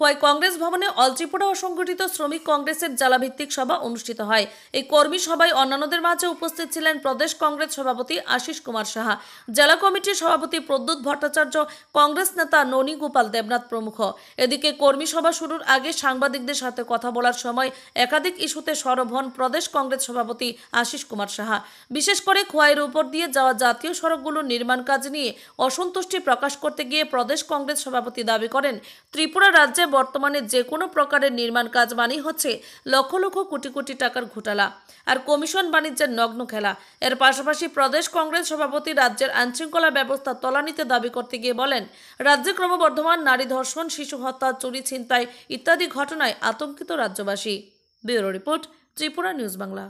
খোয়াই কংগ্রেস ভবনে অল ত্রিপুরা অসংগঠিত শ্রমিক কংগ্রেসের জেলাভিত্তিক সভা অনুষ্ঠিত হয়। এই কর্মী সভায় অন্যান্যদের মাঝে উপস্থিত ছিলেন প্রদেশ কংগ্রেস সভাপতি আশিস কুমার সাহা, জেলা কমিটির সভাপতি প্রদ্যুৎ ভট্টাচার্য, কংগ্রেস নেতা ননী গোপাল দেবনাথ প্রমুখ। এদিকে কর্মী সভা শুরুর আগে সাংবাদিকদের সাথে কথা বলার সময় একাধিক ইস্যুতে সরব হন প্রদেশ কংগ্রেস সভাপতি আশিস কুমার সাহা। বিশেষ করে খোয়াইয়ের উপর দিয়ে যাওয়া জাতীয় সড়কগুলোর নির্মাণ কাজ নিয়ে অসন্তুষ্টি প্রকাশ করতে গিয়ে প্রদেশ কংগ্রেস সভাপতি দাবি করেন, ত্রিপুরা রাজ্যে বর্তমানে যে কোনো প্রকারের নির্মাণ কাজ মানেই হচ্ছে লক্ষ লক্ষ কোটি কোটি টাকার ঘোটালা আর কমিশন বাণিজ্যের নগ্ন খেলা। এর পাশাপাশি প্রদেশ কংগ্রেস সভাপতি রাজ্যের আইনশৃঙ্খলা ব্যবস্থা তলানিতে দাবি করতে গিয়ে বলেন, রাজ্যে ক্রমবর্ধমান নারী ধর্ষণ, শিশু হত্যা, চুরি, ছিনতাই ইত্যাদি ঘটনায় আতঙ্কিত রাজ্যবাসী। Bureau report, Tripura news Bangla.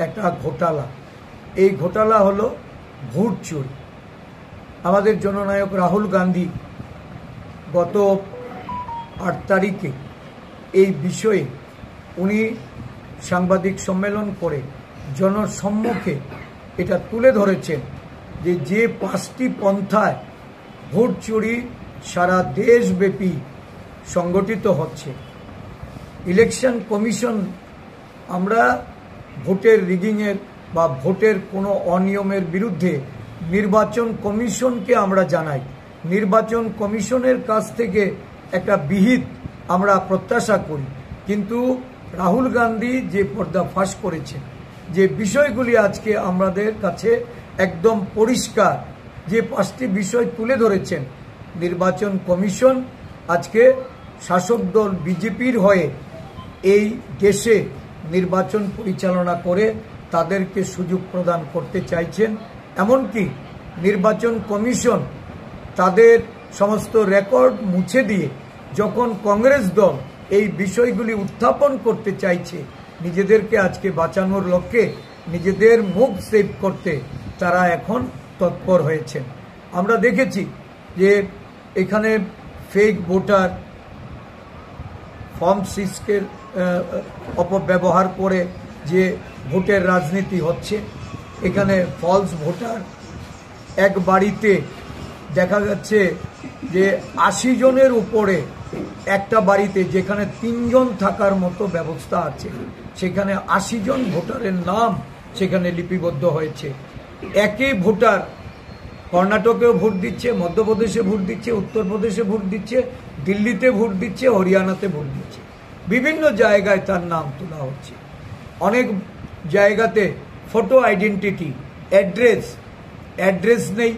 একটা ঘোটালা, এই ঘোটালা হলো ভোট চুরি। আমাদের জননায়ক রাহুল গান্ধী গত 8 তারিখে এই বিষয়ে উনি সাংবাদিক সম্মেলন করে জনসম্মুখে এটা তুলে ধরেছেন যে 5টি পন্থায় ভোট চুরি সারা দেশব্যাপী সংগঠিত হচ্ছে। ইলেকশন কমিশন, আমরা ভোটের রিগিংয়ের বা ভোটের কোনো অনিয়মের বিরুদ্ধে নির্বাচন কমিশনকে আমরা জানাই। নির্বাচন কমিশনের কাছ থেকে একটা বিহিত আমরা প্রত্যাশা করি, কিন্তু রাহুল গান্ধী যে পর্দাফাশ করেছেন, যে বিষয়গুলি আজকে আমাদের কাছে একদম পরিষ্কার, যে 5টি বিষয় তুলে ধরেছেন, নির্বাচন কমিশন আজকে শাসক দল বিজেপির হয়ে এই দেশে নির্বাচন পরিচালনা করে তাদেরকে সুযোগ প্রদান করতে চাইছেন। এমনকি নির্বাচন কমিশন তাদের সমস্ত রেকর্ড মুছে দিয়ে যখন কংগ্রেস দল এই বিষয়গুলি উত্থাপন করতে চাইছে, নিজেদেরকে আজকে বাঁচানোর লক্ষ্যে, নিজেদের মুখ সেভ করতে তারা এখন তৎপর হয়েছেন। আমরা দেখেছি যে এখানে ফেক ভোটার, ফর্ম 6-এর অপব্যবহার করে যে ভোটের রাজনীতি হচ্ছে, এখানে ফলস ভোটার। এক বাড়িতে দেখা যাচ্ছে যে 80 জনের উপরে একটা বাড়িতে, যেখানে 3 জন থাকার মতো ব্যবস্থা আছে, সেখানে 80 জন ভোটারের নাম সেখানে লিপিবদ্ধ হয়েছে। একই ভোটার কর্ণাটকেও ভোট দিচ্ছে, মধ্যপ্রদেশে ভোট দিচ্ছে, উত্তরপ্রদেশে ভোট দিচ্ছে, দিল্লিতে ভোট দিচ্ছে, হরিয়ানাতে ভোট দিচ্ছে। বিভিন্ন জায়গায় তার নাম তোলা হচ্ছে। অনেক জায়গাতে ফটো আইডেন্টিটি, অ্যাড্রেস নেই।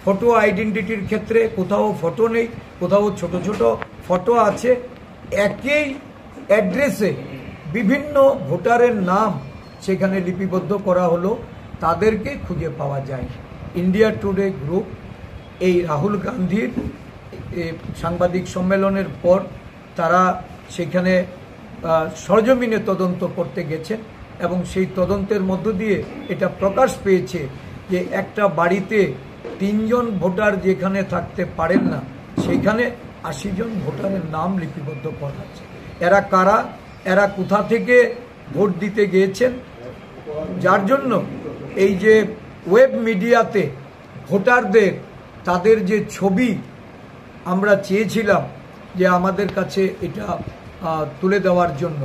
ফটো আইডেন্টিটির ক্ষেত্রে কোথাও ফটো নেই, কোথাও ছোট ছোট ফটো আছে। একই অ্যাড্রেসে বিভিন্ন ভোটারের নাম সেখানে লিপিবদ্ধ করা হলো, তাদেরকে খুঁজে পাওয়া যায়। ইন্ডিয়া টুডে গ্রুপ এই রাহুল গান্ধীর সাংবাদিক সম্মেলনের পর তারা সেখানে সরজমিনে তদন্ত করতে গেছেন এবং সেই তদন্তের মধ্য দিয়ে এটা প্রকাশ পেয়েছে যে একটা বাড়িতে 3 জন ভোটার যেখানে থাকতে পারেন না, সেখানে 80 জন ভোটারের নাম লিপিবদ্ধ করা আছে। এরা কারা, এরা কোথা থেকে ভোট দিতে গিয়েছেন, যার জন্য এই যে ওয়েব মিডিয়াতে ভোটারদের তাদের যে ছবি আমরা চেয়েছিলাম যে আমাদের কাছে এটা তুলে দেওয়ার জন্য,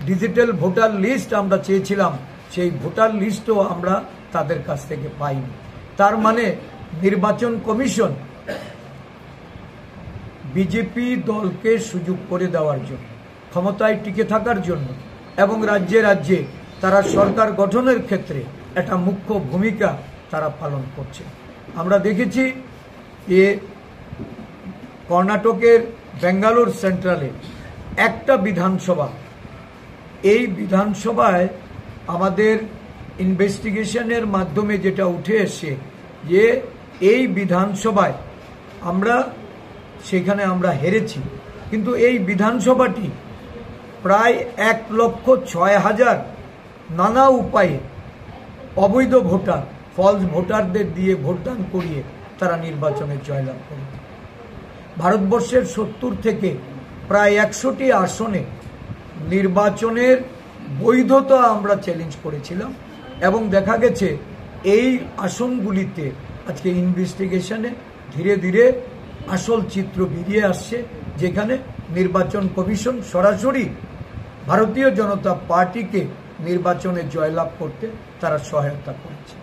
ডিজিটাল ভোটার লিস্ট আমরা চেয়েছিলাম, সেই ভোটার লিস্টও আমরা তাদের কাছ থেকে পাইনি। তার মানে নির্বাচন কমিশন বিজেপি দলকে সুযোগ করে দেওয়ার জন্য, ক্ষমতায় টিকে থাকার জন্য এবং রাজ্যে রাজ্যে তারা সরকার গঠনের ক্ষেত্রে একটা মুখ্য ভূমিকা তারা পালন করছে। আমরা দেখেছি যে কর্ণাটকের বেঙ্গালুরু সেন্ট্রালে একটা বিধানসভা, এই বিধানসভায় আমাদের ইনভেস্টিগেশনের মাধ্যমে যেটা উঠে এসে যে এই বিধানসভায় সেখানে আমরা হেরেছি, কিন্তু এই বিধানসভাটি প্রায় 1,06,000 নানা উপায়ে অবৈধ ভোটার, ফলস ভোটারদের দিয়ে ভোটদান করিয়ে তারা নির্বাচনে জয়লাভ করে। ভারতবর্ষের 70 থেকে প্রায় 100টি আসনে নির্বাচনের বৈধতা আমরা চ্যালেঞ্জ করেছিলাম এবং দেখা গেছে এই আসনগুলিতে আজকে ইনভেস্টিগেশনে ধীরে ধীরে আসল চিত্র বেরিয়ে আসছে, যেখানে নির্বাচন কমিশন সরাসরি ভারতীয় জনতা পার্টিকে নির্বাচনে জয়লাভ করতে তারা সহায়তা করেছে।